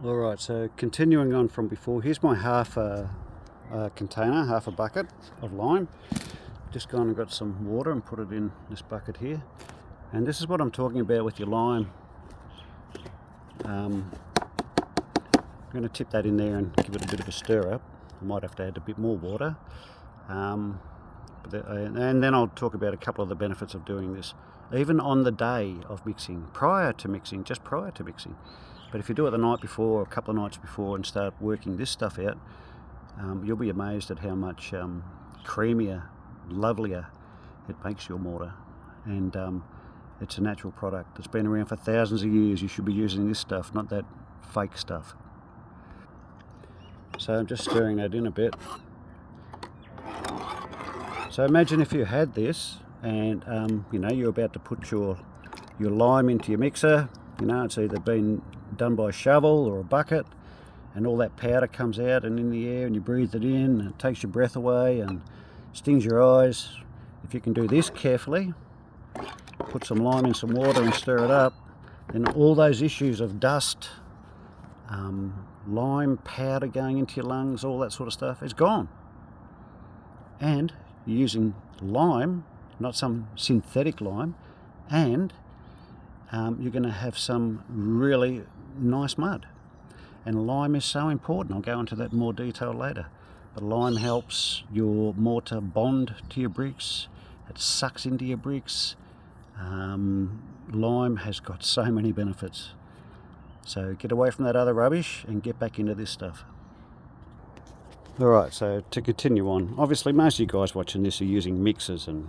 Alright, so continuing on from before, here's my half a container, half a bucket of lime. Just gone and got some water and put it in this bucket here. And this is what I'm talking about with your lime. I'm going to tip that in there and give it a bit of a stir up. I might have to add a bit more water. And then I'll talk about a couple of the benefits of doing this. Even on the day of mixing, just prior to mixing. But if you do it the night before or a couple of nights before and start working this stuff out, you'll be amazed at how much creamier, lovelier it makes your mortar. And it's a natural product. It's been around for thousands of years. You should be using this stuff, not that fake stuff. So I'm just stirring that in a bit. So imagine if you had this and you're about to put your lime into your mixer. It's either been done by a shovel or a bucket, and all that powder comes out and in the air, and you breathe it in, and it takes your breath away and stings your eyes. If you can do this carefully, put some lime in some water and stir it up, then all those issues of dust, lime powder going into your lungs, all that sort of stuff is gone. And you're using lime, not some synthetic lime, and you're going to have some really nice mud. And lime is so important. I'll go into that in more detail later. But lime helps your mortar bond to your bricks. It sucks into your bricks. Lime has got so many benefits. So get away from that other rubbish and get back into this stuff. Alright, so to continue on, obviously most of you guys watching this are using mixers and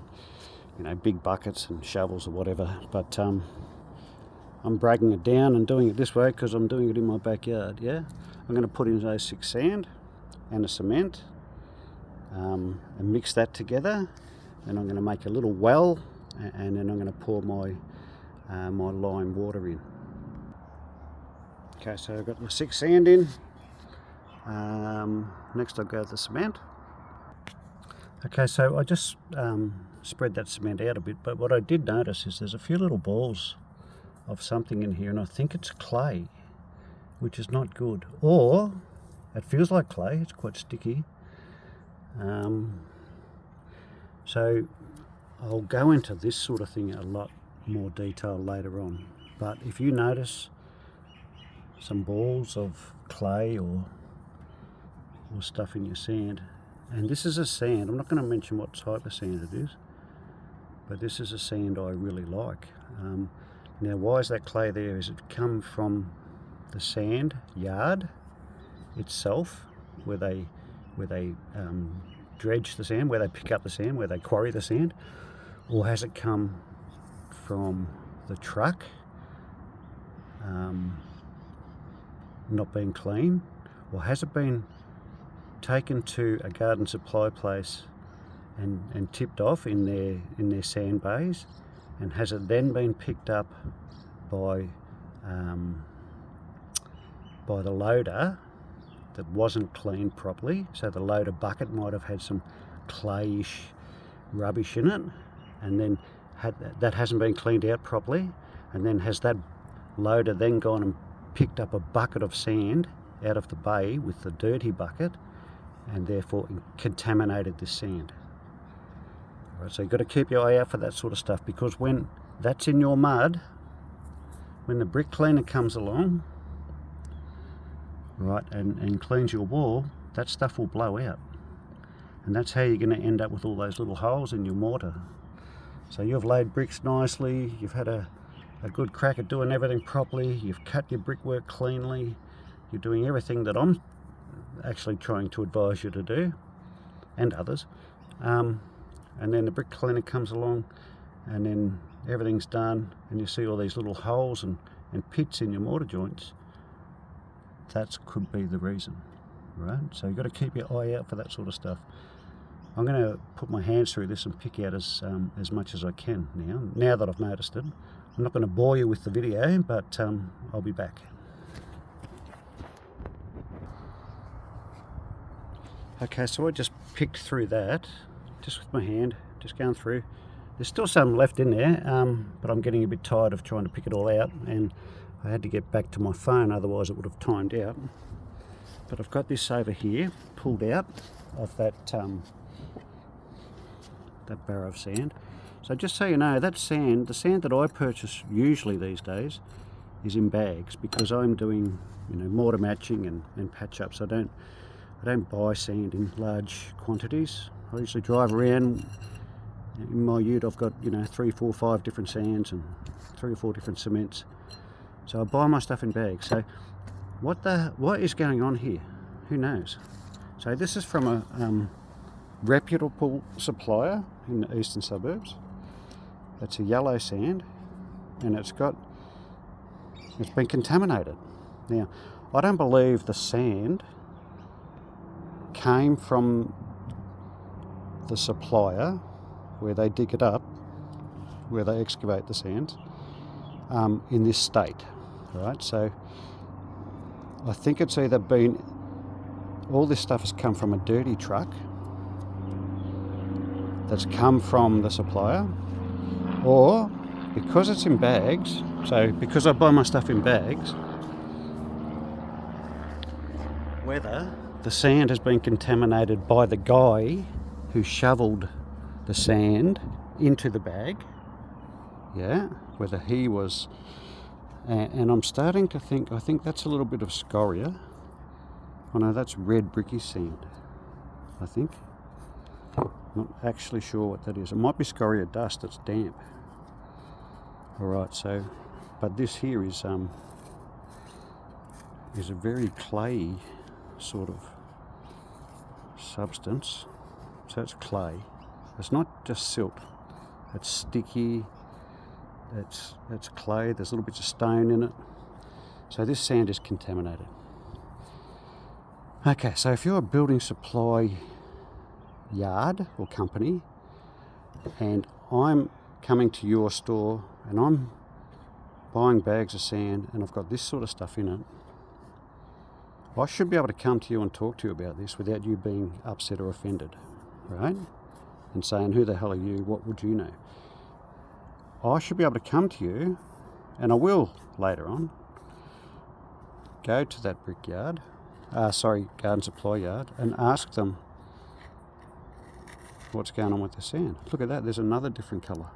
big buckets and shovels or whatever, but I'm breaking it down and doing it this way because I'm doing it in my backyard. I'm going to put in a 6 sand and a cement and mix that together. Then I'm going to make a little well, and then I'm going to pour my my lime water in. Okay, so I've got my 6 sand in. Next I'll go with the cement. Okay, so I just spread that cement out a bit, but what I did notice is there's a few little balls of something in here, and I think it's clay, which is not good. Or it feels like clay, it's quite sticky. So I'll go into this sort of thing in a lot more detail later on. But if you notice some balls of clay or stuff in your sand, and this is a sand, I'm not going to mention what type of sand it is, but this is a sand I really like. Now, why is that clay there? Is it come from the sand yard itself, where they dredge the sand, where they pick up the sand, where they quarry the sand, or has it come from the truck not being clean, or has it been taken to a garden supply place and tipped off in their sand bays? And has it then been picked up by the loader that wasn't cleaned properly? So the loader bucket might have had some clayish rubbish in it, and then that hasn't been cleaned out properly. And then has that loader then gone and picked up a bucket of sand out of the bay with the dirty bucket, and therefore contaminated this sand? Right, so you've got to keep your eye out for that sort of stuff, because when that's in your mud, when the brick cleaner comes along, right, and cleans your wall, that stuff will blow out. And that's how you're going to end up with all those little holes in your mortar. So you've laid bricks nicely, you've had a good crack at doing everything properly, you've cut your brickwork cleanly, you're doing everything that I'm actually trying to advise you to do, and others. And then the brick cleaner comes along, and then everything's done, and you see all these little holes and pits in your mortar joints. That could be the reason, right? So you've got to keep your eye out for that sort of stuff. I'm going to put my hands through this and pick out as much as I can now that I've noticed it. I'm not going to bore you with the video, but I'll be back. Okay, so I just picked through that, just with my hand, just going through. There's still some left in there, but I'm getting a bit tired of trying to pick it all out, and I had to get back to my phone, otherwise it would have timed out. But I've got this over here pulled out of that barrow of sand. So just so you know, that sand, the sand that I purchase usually these days, is in bags, because I'm doing, you know, mortar matching and patch ups. I don't buy sand in large quantities. I usually drive around. In my ute I've got, you know, 3, 4, 5 different sands and 3 or 4 different cements. So I buy my stuff in bags. So what is going on here? Who knows? So this is from a reputable supplier in the eastern suburbs. It's a yellow sand, and it's been contaminated. Now, I don't believe the sand came from the supplier where they dig it up, where they excavate the sands, in this state, right? So I think it's either been, all this stuff has come from a dirty truck that's come from the supplier, or because it's in bags, so because I buy my stuff in bags, whether the sand has been contaminated by the guy who shoveled the sand into the bag, yeah, whether he was, and I'm starting to think, I think that's a little bit of scoria. Oh no, that's red bricky sand, I think. Not actually sure what that is. It might be scoria dust that's damp. Alright, so, but this here is a very clayey sort of substance. So it's clay. It's not just silt. It's sticky. It's clay. There's little bits of stone in it. So this sand is contaminated. Okay, so if you're a building supply yard or company, and I'm coming to your store and I'm buying bags of sand and I've got this sort of stuff in it, I should be able to come to you and talk to you about this without you being upset or offended, right? And saying, who the hell are you? What would you know? I should be able to come to you, and I will later on, go to that brickyard, garden supply yard, and ask them what's going on with the sand. Look at that, there's another different colour.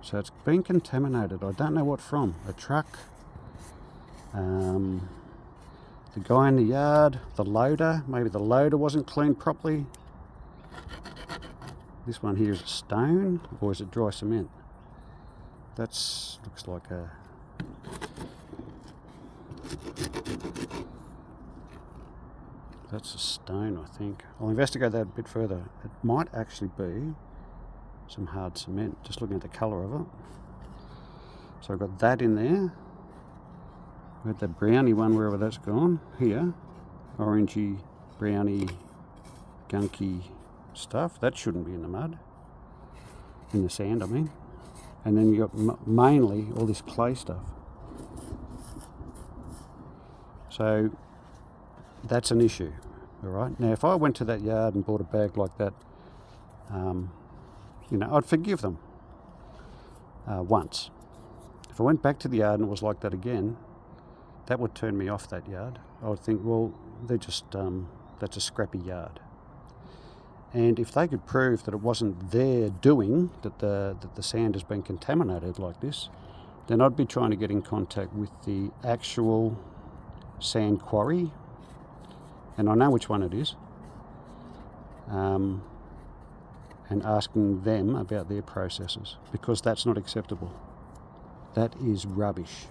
So it's been contaminated. I don't know what from. A truck, the guy in the yard, the loader, maybe the loader wasn't cleaned properly. This one here is a stone, or is it dry cement? That's looks like a... That's a stone, I think. I'll investigate that a bit further. It might actually be some hard cement, just looking at the colour of it. So I've got that in there. We've got the browny one, wherever that's gone. Here, orangey, browny, gunky stuff. That shouldn't be in the mud. In the sand, I mean. And then you've got mainly all this clay stuff. So that's an issue, all right? Now, if I went to that yard and bought a bag like that, you know, I'd forgive them once. If I went back to the yard and it was like that again, that would turn me off that yard. I would think, well, they're just, that's a scrappy yard. And if they could prove that it wasn't their doing, that the sand has been contaminated like this, then I'd be trying to get in contact with the actual sand quarry, and I know which one it is, and asking them about their processes, because that's not acceptable. That is rubbish.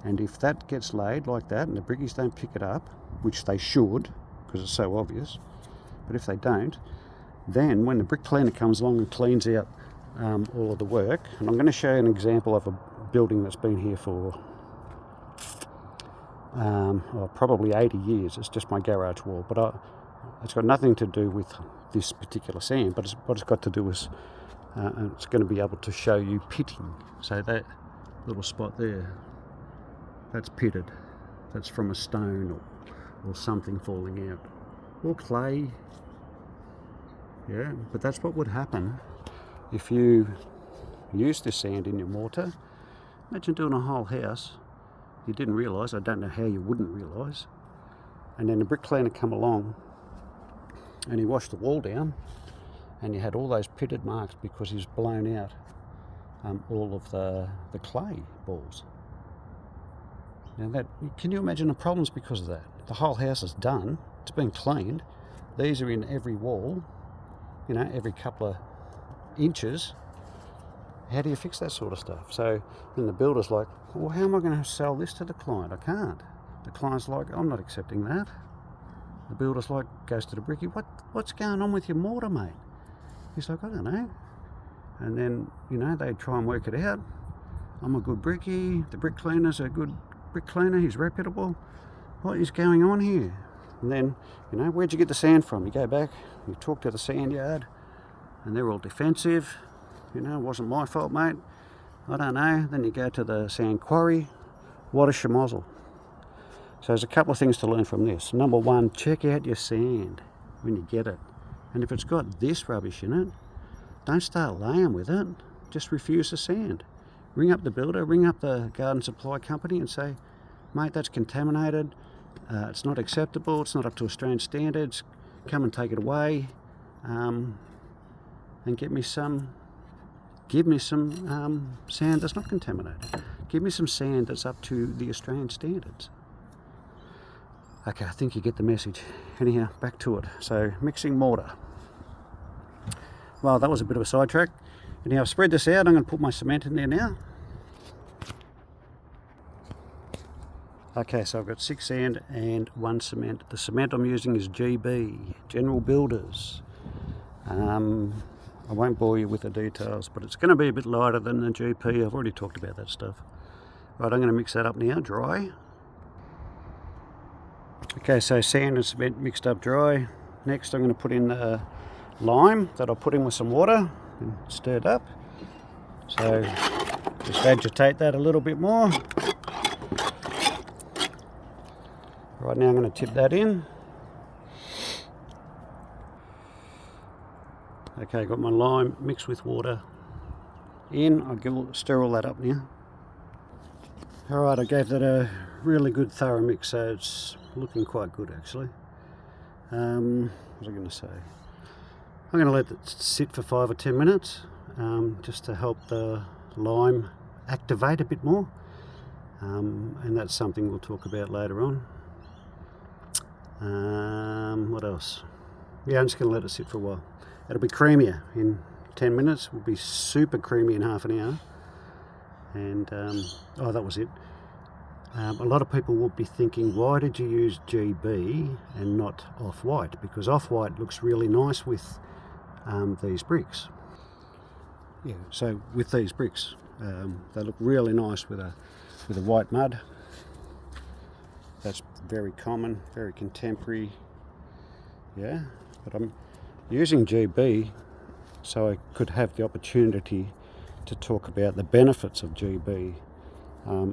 And if that gets laid like that and the brickies don't pick it up, which they should, because it's so obvious, but if they don't, then when the brick cleaner comes along and cleans out all of the work, and I'm going to show you an example of a building that's been here for probably 80 years. It's just my garage wall, but it's got nothing to do with this particular sand, but what it's got to do is it's going to be able to show you pitting. So that little spot there, that's pitted. That's from a stone or something falling out, or clay. Yeah, but that's what would happen if you use this sand in your mortar Imagine doing a whole house. You didn't realise, I don't know how you wouldn't realise. And then the brick cleaner come along and he washed the wall down, and you had all those pitted marks because he's blown out all of the clay balls. Now can you imagine the problems because of that? The whole house is done, it's been cleaned, these are in every wall, you know, every couple of inches. How do you fix that sort of stuff? So then the builder's like, well, how am I going to sell this to the client? I can't. The client's like, I'm not accepting that. The builder's like, goes to the brickie, what's going on with your mortar, mate? He's like, I don't know. And then, you know, they try and work it out. I'm a good brickie, the brick cleaner's a good brick cleaner, he's reputable. What is going on here? And then, you know, where'd you get the sand from? You go back, you talk to the sand yard, and they're all defensive. You know, it wasn't my fault, mate. I don't know. Then you go to the sand quarry. What a schmozzle. So there's a couple of things to learn from this. Number one, check out your sand when you get it. And if it's got this rubbish in it, don't start laying with it. Just refuse the sand. Ring up the builder, ring up the garden supply company and say, mate, that's contaminated. It's not acceptable. It's not up to Australian standards. Come and take it away, and give me some sand that's not contaminated. Give me some sand that's up to the Australian standards. Okay, I think you get the message. Anyhow, back to it. So, mixing mortar. Well, that was a bit of a sidetrack. Anyhow, I've spread this out. I'm going to put my cement in there now. Okay, so I've got 6 sand and 1 cement. The cement I'm using is GB, General Builders. I won't bore you with the details, but it's going to be a bit lighter than the GP. I've already talked about that stuff. Right, I'm going to mix that up now, dry. Okay, so sand and cement mixed up dry. Next I'm going to put in the lime that I'll put in with some water and stir it up. So just agitate that a little bit more. Right, now I'm going to tip that in. Okay, got my lime mixed with water in. I'll stir all that up now. Alright, I gave that a really good thorough mix, so it's looking quite good actually. What was I going to say? I'm going to let it sit for 5 or 10 minutes just to help the lime activate a bit more, and that's something we'll talk about later on. What else? Yeah, I'm just going to let it sit for a while. It'll be creamier in 10 minutes. It will be super creamy in half an hour. And, oh, that was it. A lot of people will be thinking, why did you use GB and not off-white? Because off-white looks really nice with these bricks. Yeah, so with these bricks, they look really nice with a white mud. That's very common, very contemporary. Yeah, but I'm using GB so I could have the opportunity to talk about the benefits of GB,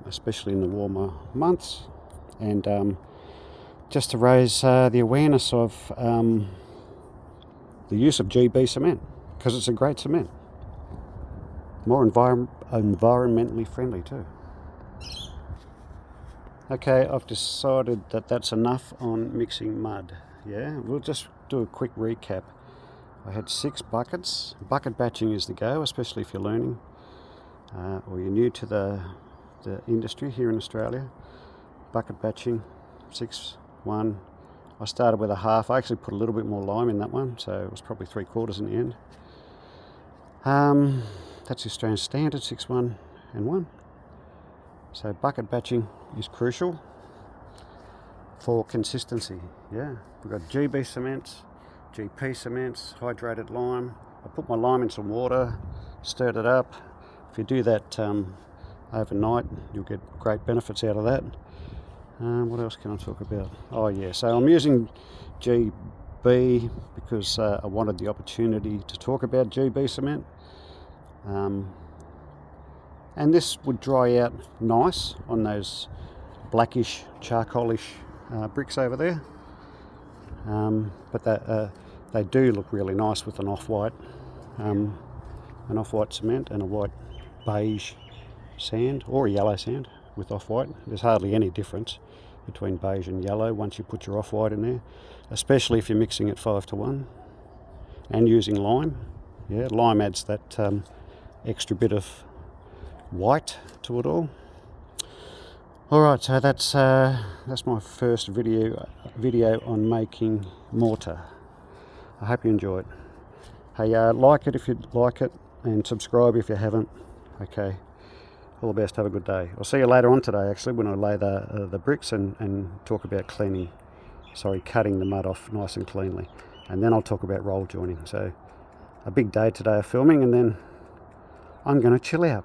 especially in the warmer months, and just to raise the awareness of the use of GB cement, because it's a great cement. More environmentally friendly too. Okay, I've decided that that's enough on mixing mud. Yeah, we'll just do a quick recap. I had 6 buckets. Bucket batching is the go, especially if you're learning or you're new to the industry here in Australia. Bucket batching, 6, 1. I started with a half. I actually put a little bit more lime in that one, so it was probably 3/4 in the end. That's the Australian standard, 6, 1 and 1. So bucket batching is crucial for consistency. Yeah, we've got GB cements, GP cements, hydrated lime. I put my lime in some water, stirred it up. If you do that overnight, you'll get great benefits out of that. What else can I talk about? Oh yeah, so I'm using GB because I wanted the opportunity to talk about GB cement. And this would dry out nice on those blackish, charcoalish bricks over there. But they do look really nice with an off-white cement and a white beige sand or yellow sand with off-white. There's hardly any difference between beige and yellow once you put your off-white in there, especially if you're mixing it 5:1 and using lime. Yeah, lime adds that extra bit of white to it all. Alright, so that's my first video on making mortar. I hope you enjoy it. Hey, like it if you like it, and subscribe if you haven't. Okay, all the best, have a good day. I'll see you later on today actually, when I lay the bricks and talk about cutting the mud off nice and cleanly. And then I'll talk about roll joining. So a big day today of filming, and then I'm going to chill out.